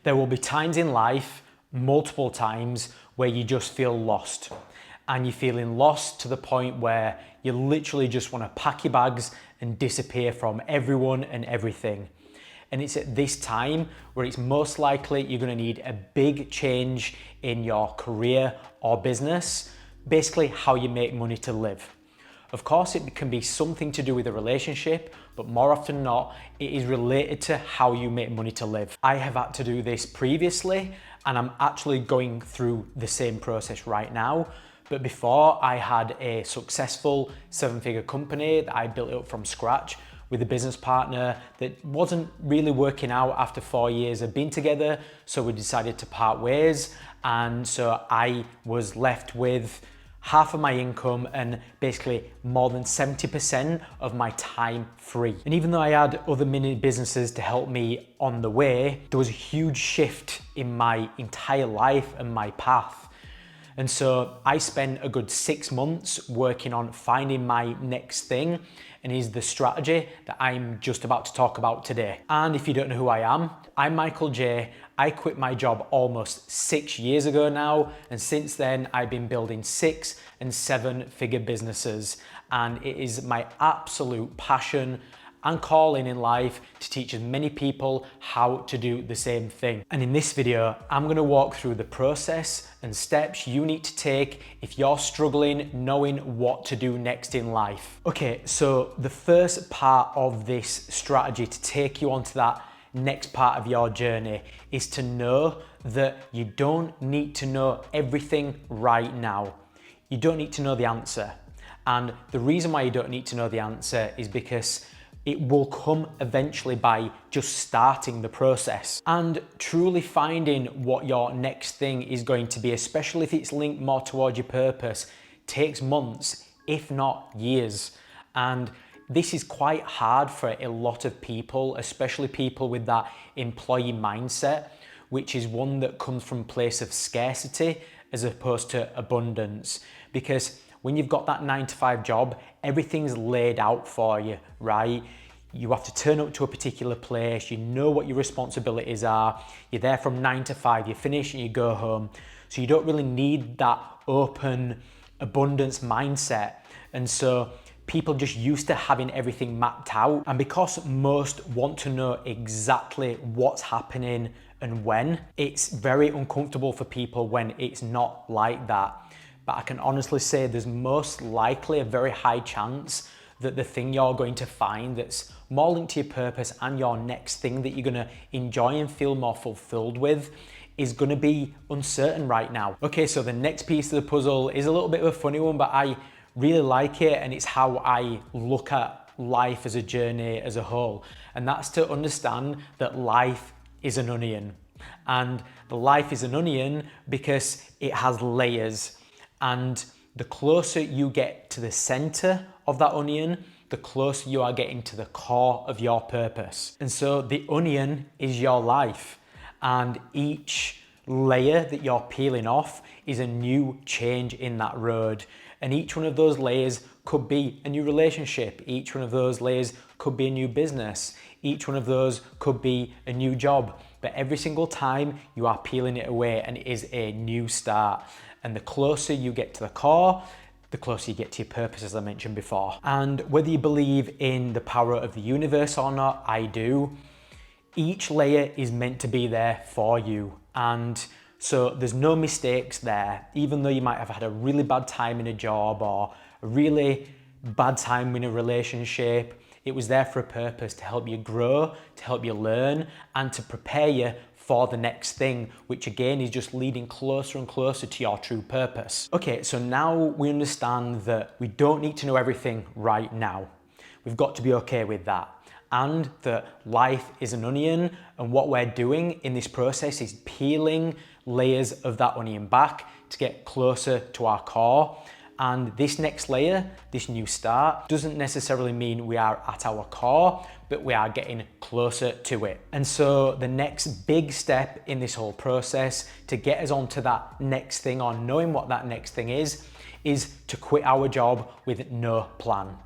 There will be times in life, multiple times, where you just feel lost. And you're feeling lost to the point where you literally just want to pack your bags and disappear from everyone and everything. And it's at this time where it's most likely you're going to need a big change in your career or business, basically how you make money to live. Of course, it can be something to do with a relationship, but more often than not, it is related to how you make money to live. I have had to do this previously, and I'm actually going through the same process right now. But before, I had a successful 7-figure company that I built up from scratch with a business partner that wasn't really working out after 4 years of being together. So we decided to part ways. And so I was left with half of my income and basically more than 70% of my time free. And even though I had other mini businesses to help me on the way, there was a huge shift in my entire life and my path. And so I spent a good 6 months working on finding my next thing, and is the strategy that I'm just about to talk about today. And if you don't know who I am, I'm Michael J. I quit my job almost 6 years ago now, and since then I've been building 6 and 7-figure businesses, and it is my absolute passion and calling in life to teach as many people how to do the same thing. And in this video, I'm gonna walk through the process and steps you need to take if you're struggling knowing what to do next in life. Okay, so the first part of this strategy to take you onto that next part of your journey is to know that you don't need to know everything right now. You don't need to know the answer. And the reason why you don't need to know the answer is because it will come eventually by just starting the process. And truly finding what your next thing is going to be, especially if it's linked more towards your purpose, takes months, if not years. And this is quite hard for a lot of people, especially people with that employee mindset, which is one that comes from a place of scarcity as opposed to abundance. Because when you've got that 9-to-5 job, everything's laid out for you, right? You have to turn up to a particular place, you know what your responsibilities are, you're there from 9 to 5, you finish and you go home. So you don't really need that open abundance mindset. And so people just used to having everything mapped out. And because most want to know exactly what's happening and when, it's very uncomfortable for people when it's not like that. But I can honestly say there's most likely a very high chance that the thing you're going to find that's more linked to your purpose and your next thing that you're gonna enjoy and feel more fulfilled with is gonna be uncertain right now. Okay, so the next piece of the puzzle is a little bit of a funny one, but I really like it, and it's how I look at life as a journey as a whole. And that's to understand that life is an onion. And the life is an onion because it has layers. And the closer you get to the center of that onion, the closer you are getting to the core of your purpose. And so the onion is your life, and each layer that you're peeling off is a new change in that road. And each one of those layers could be a new relationship. Each one of those layers could be a new business. Each one of those could be a new job. But every single time you are peeling it away, and it is a new start. And the closer you get to the core, the closer you get to your purpose, as I mentioned before. And whether you believe in the power of the universe or not, I do. Each layer is meant to be there for you. And so there's no mistakes there. Even though you might have had a really bad time in a job or a really bad time in a relationship, it was there for a purpose, to help you grow, to help you learn, and to prepare you for the next thing, which again is just leading closer and closer to your true purpose. Okay, so now we understand that we don't need to know everything right now. We've got to be okay with that. And that life is an onion, and what we're doing in this process is peeling layers of that onion back to get closer to our core. And this next layer, this new start, doesn't necessarily mean we are at our core, but we are getting closer to it. And so the next big step in this whole process to get us onto that next thing, or knowing what that next thing is to quit our job with no plan.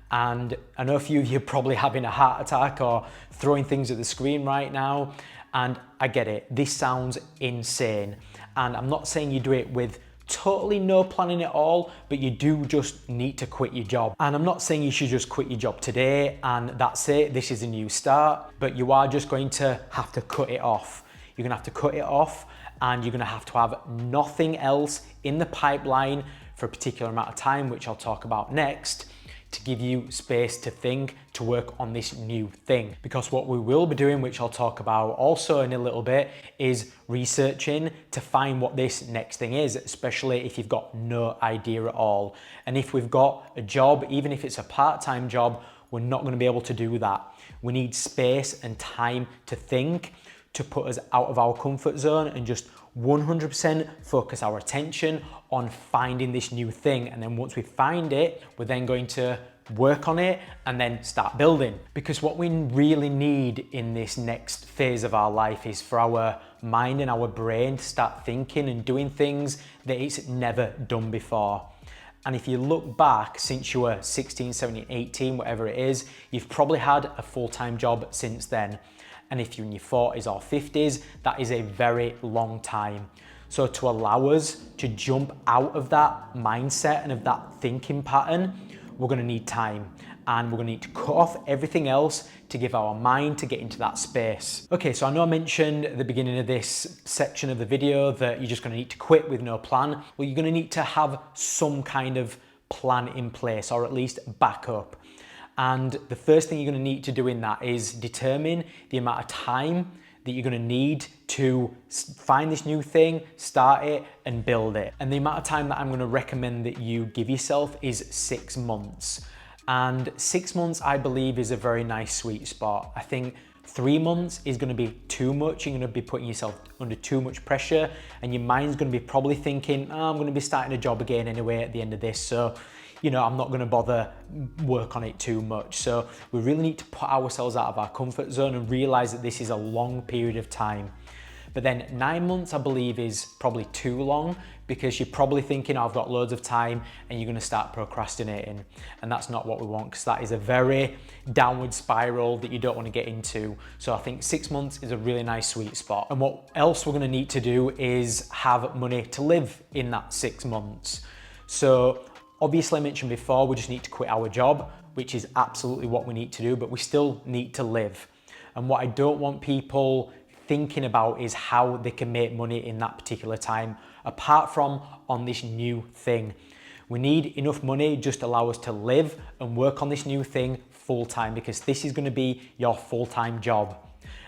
And I know a few of you are probably having a heart attack or throwing things at the screen right now. And I get it, this sounds insane. And I'm not saying you do it with totally no planning at all, but you do just need to quit your job. And I'm not saying you should just quit your job today and that's it, this is a new start, but you are just going to have to cut it off. You're gonna have to cut it off and you're gonna have to have nothing else in the pipeline for a particular amount of time, which I'll talk about next, to give you space to think, to work on this new thing. Because what we will be doing, which I'll talk about also in a little bit, is researching to find what this next thing is, especially if you've got no idea at all. And if we've got a job, even if it's a part-time job, we're not going to be able to do that. We need space and time to think, to put us out of our comfort zone and just 100% focus our attention on finding this new thing. And then once we find it, we're then going to work on it and then start building. Because what we really need in this next phase of our life is for our mind and our brain to start thinking and doing things that it's never done before. And if you look back since you were 16, 17, 18, whatever it is, you've probably had a full-time job since then. And if you're in your 40s or 50s, that is a very long time. So to allow us to jump out of that mindset and of that thinking pattern, we're gonna need time. And we're gonna need to cut off everything else to give our mind to get into that space. Okay, so I know I mentioned at the beginning of this section of the video that you're just gonna need to quit with no plan. Well, you're gonna need to have some kind of plan in place, or at least backup. And the first thing you're gonna need to do in that is determine the amount of time that you're gonna need to find this new thing, start it, and build it. And the amount of time that I'm gonna recommend that you give yourself is 6 months. And 6 months, I believe, is a very nice sweet spot. I think 3 months is gonna be too much. You're gonna be putting yourself under too much pressure, and your mind's gonna be probably thinking, oh, I'm gonna be starting a job again anyway at the end of this. So, you know, I'm not gonna bother work on it too much. So we really need to put ourselves out of our comfort zone and realize that this is a long period of time. But then 9 months, I believe, is probably too long, because you're probably thinking, oh, I've got loads of time, and you're gonna start procrastinating. And that's not what we want, because that is a very downward spiral that you don't wanna get into. So I think 6 months is a really nice sweet spot. And what else we're gonna need to do is have money to live in that 6 months. So obviously, I mentioned before, we just need to quit our job, which is absolutely what we need to do, but we still need to live. And what I don't want people thinking about is how they can make money in that particular time, apart from on this new thing. We need enough money just to allow us to live and work on this new thing full time, because this is going to be your full-time job.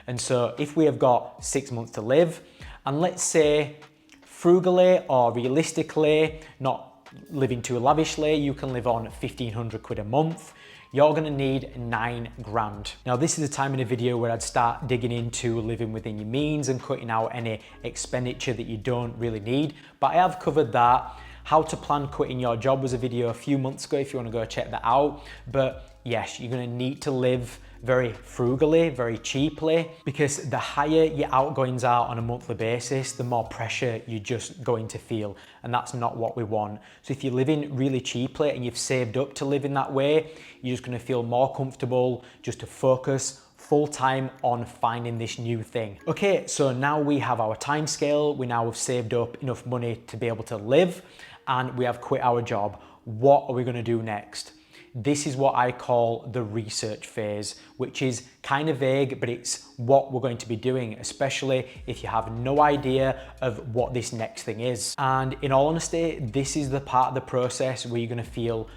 And so if we have got 6 months to live, and let's say frugally or realistically, not living too lavishly, you can live on 1,500 quid a month, you're gonna need 9 grand. Now, this is a time in a video where I'd start digging into living within your means and cutting out any expenditure that you don't really need, but I have covered that. How to plan quitting your job was a video a few months ago if you wanna go check that out. But yes, you're gonna need to live very frugally, very cheaply, because the higher your outgoings are on a monthly basis, the more pressure you're just going to feel, and that's not what we want. So if you're living really cheaply and you've saved up to live in that way, you're just gonna feel more comfortable just to focus full time on finding this new thing. Okay, so now we have our time scale, we now have saved up enough money to be able to live, and we have quit our job. What are we gonna do next? This is what I call the research phase, which is kind of vague, but it's what we're going to be doing, especially if you have no idea of what this next thing is. And in all honesty, this is the part of the process where you're gonna feel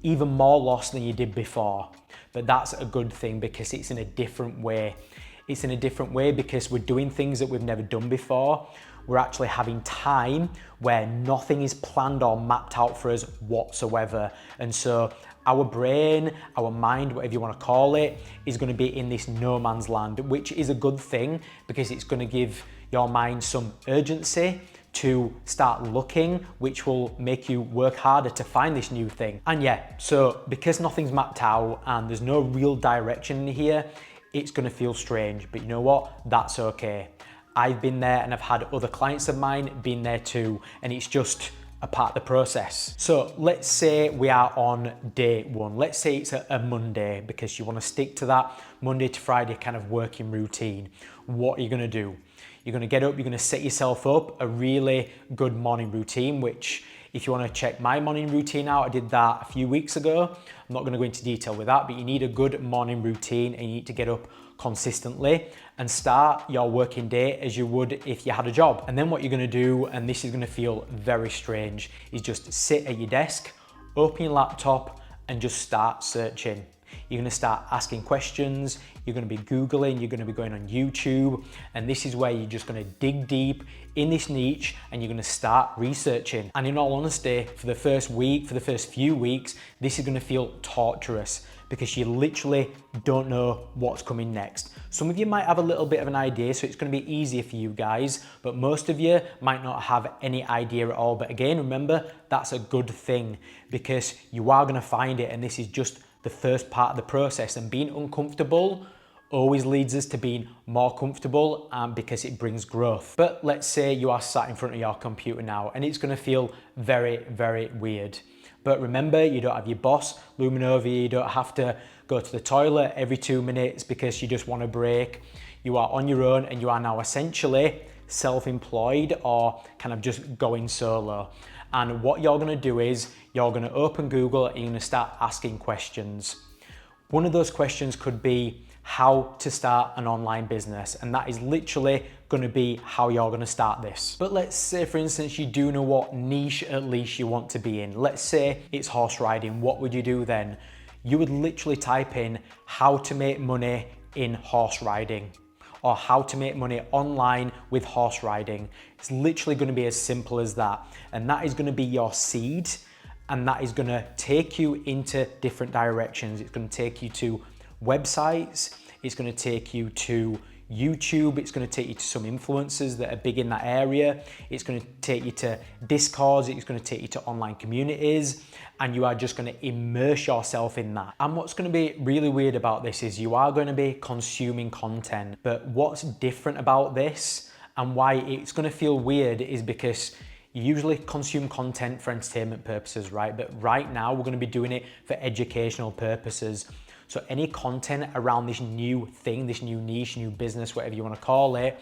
even more lost than you did before. But that's a good thing, because it's in a different way. It's in a different way because we're doing things that we've never done before. We're actually having time where nothing is planned or mapped out for us whatsoever. And so our brain, our mind, whatever you want to call it, is going to be in this no man's land, which is a good thing, because it's going to give your mind some urgency to start looking, which will make you work harder to find this new thing. And yeah, so because nothing's mapped out and there's no real direction in here, it's going to feel strange, but you know what? That's okay. I've been there, and I've had other clients of mine been there too, and it's just a part of the process. So let's say we are on day one. Let's say it's a Monday, because you want to stick to that Monday to Friday kind of working routine. What are you going to do? You're going to get up, you're going to set yourself up a really good morning routine, which if you want to check my morning routine out, I did that a few weeks ago. I'm not going to go into detail with that, but you need a good morning routine and you need to get up consistently and start your working day as you would if you had a job. And then what you're going to do, and this is going to feel very strange, is just sit at your desk, open your laptop and just start searching. You're going to start asking questions, you're going to be Googling, you're going to be going on YouTube, and this is where you're just going to dig deep in this niche and you're going to start researching. And in all honesty, for the first week, for the first few weeks, this is going to feel torturous because you literally don't know what's coming next. Some of you might have a little bit of an idea, so it's going to be easier for you guys, but most of you might not have any idea at all. But again, remember, that's a good thing because you are going to find it, and this is just the first part of the process. And being uncomfortable always leads us to being more comfortable, because it brings growth. But let's say you are sat in front of your computer now and it's going to feel very, very weird. But remember, you don't have your boss looming over you. You don't have to go to the toilet every 2 minutes because you just want a break. You are on your own and you are now essentially self-employed or kind of just going solo. And what you're going to do is you're going to open Google and you're going to start asking questions. One of those questions could be how to start an online business, and that is literally going to be how you're going to start this. But let's say, for instance, you do know what niche at least you want to be in. Let's say it's horse riding. What would you do then? You would literally type in how to make money in horse riding, or how to make money online with horse riding. It's literally going to be as simple as that. And that is going to be your seed, and that is going to take you into different directions. It's going to take you to websites, it's going to take you to YouTube, it's going to take you to some influencers that are big in that area, it's going to take you to Discord, it's going to take you to online communities, and you are just going to immerse yourself in that. And what's going to be really weird about this is you are going to be consuming content, but what's different about this and why it's going to feel weird is because you usually consume content for entertainment purposes, right? But right now we're going to be doing it for educational purposes. So any content around this new thing, this new niche, new business, whatever you want to call it,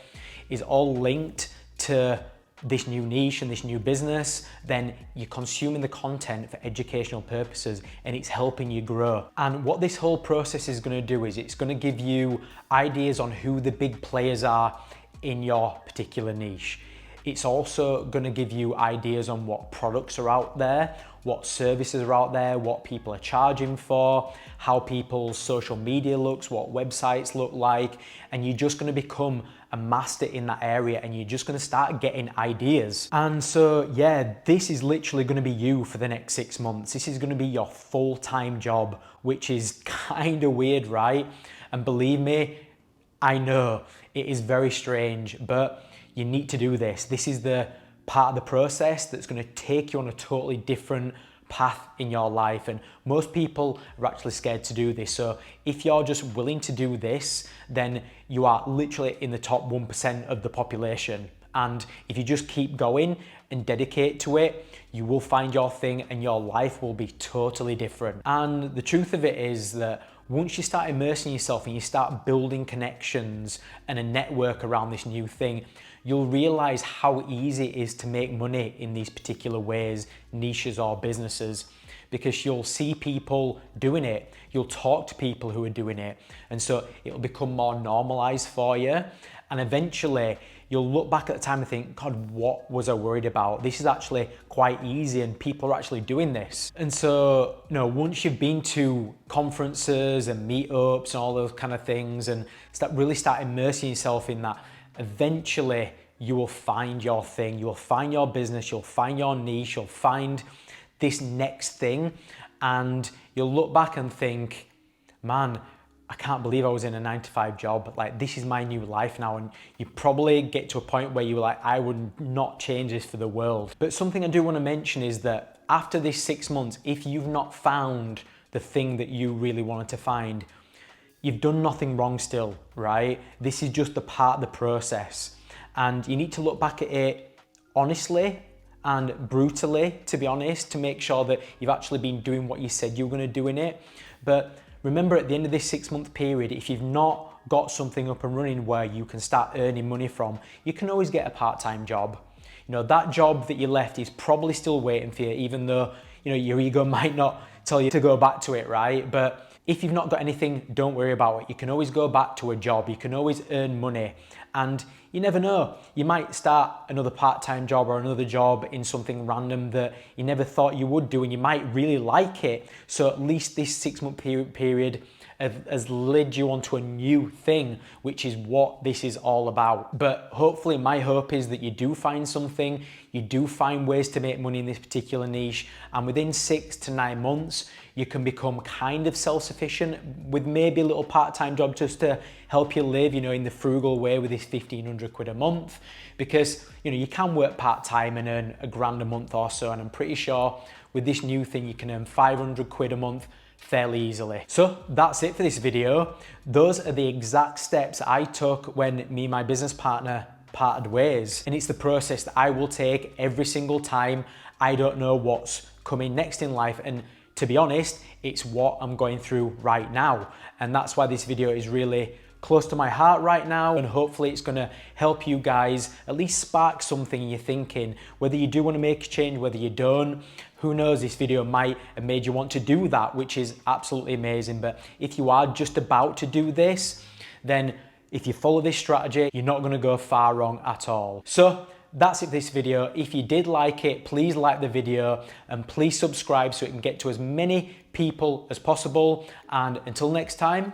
is all linked to this new niche and this new business. Then you're consuming the content for educational purposes and it's helping you grow. And what this whole process is going to do is it's going to give you ideas on who the big players are in your particular niche. It's also going to give you ideas on what products are out there, what services are out there, what people are charging for, how people's social media looks, what websites look like, and you're just going to become a master in that area and you're just going to start getting ideas. And so, yeah, this is literally going to be you for the next 6 months. This is going to be your full-time job, which is kind of weird, right? And believe me, I know it is very strange, but you need to do this. This is the part of the process that's going to take you on a totally different path in your life. And most people are actually scared to do this. So if you're just willing to do this, then you are literally in the top 1% of the population. And if you just keep going and dedicate to it, you will find your thing and your life will be totally different. And the truth of it is that once you start immersing yourself and you start building connections and a network around this new thing, you'll realize how easy it is to make money in these particular ways, niches or businesses, because you'll see people doing it, you'll talk to people who are doing it, and so it'll become more normalized for you. And eventually you'll look back at the time and think, God, what was I worried about? This is actually quite easy and people are actually doing this. And so, once you've been to conferences and meetups and all those kind of things and really start immersing yourself in that, eventually you will find your thing, you will find your business, you'll find your niche, you'll find this next thing, and you'll look back and think, man, I can't believe I was in a 9-to-5 job. Like, this is my new life now. And you probably get to a point where you're like, I would not change this for the world. But something I do want to mention is that after this 6 months, if you've not found the thing that you really wanted to find, you've done nothing wrong still, right? This is just a part of the process. And you need to look back at it honestly and brutally, to be honest, to make sure that you've actually been doing what you said you were going to do in it. But remember, at the end of this 6-month period, if you've not got something up and running where you can start earning money from, you can always get a part-time job. You know, that job that you left is probably still waiting for you, even though, you know, your ego might not tell you to go back to it, right? But if you've not got anything, don't worry about it. You can always go back to a job. You can always earn money. And you never know, you might start another part-time job or another job in something random that you never thought you would do, and you might really like it. So at least this 6-month period has led you onto a new thing, which is what this is all about. But hopefully, my hope is that you do find something, you do find ways to make money in this particular niche, and within 6 to 9 months, you can become kind of self-sufficient with maybe a little part-time job just to help you live, you know, in the frugal way with this 1,500 quid a month. Because, you know, you can work part-time and earn £1,000 a month or so, and I'm pretty sure with this new thing, you can earn 500 quid a month fairly easily. So that's it for this video. Those are the exact steps I took when me and my business partner parted ways. And it's the process that I will take every single time I don't know what's coming next in life. And to be honest, it's what I'm going through right now. And that's why this video is really close to my heart right now, and hopefully it's going to help you guys at least spark something in your thinking, whether you do want to make a change, whether you don't. Who knows, this video might have made you want to do that, which is absolutely amazing. But if you are just about to do this, then if you follow this strategy, you're not going to go far wrong at all. So that's it for this video. If you did like it, please like the video and please subscribe so it can get to as many people as possible. And until next time,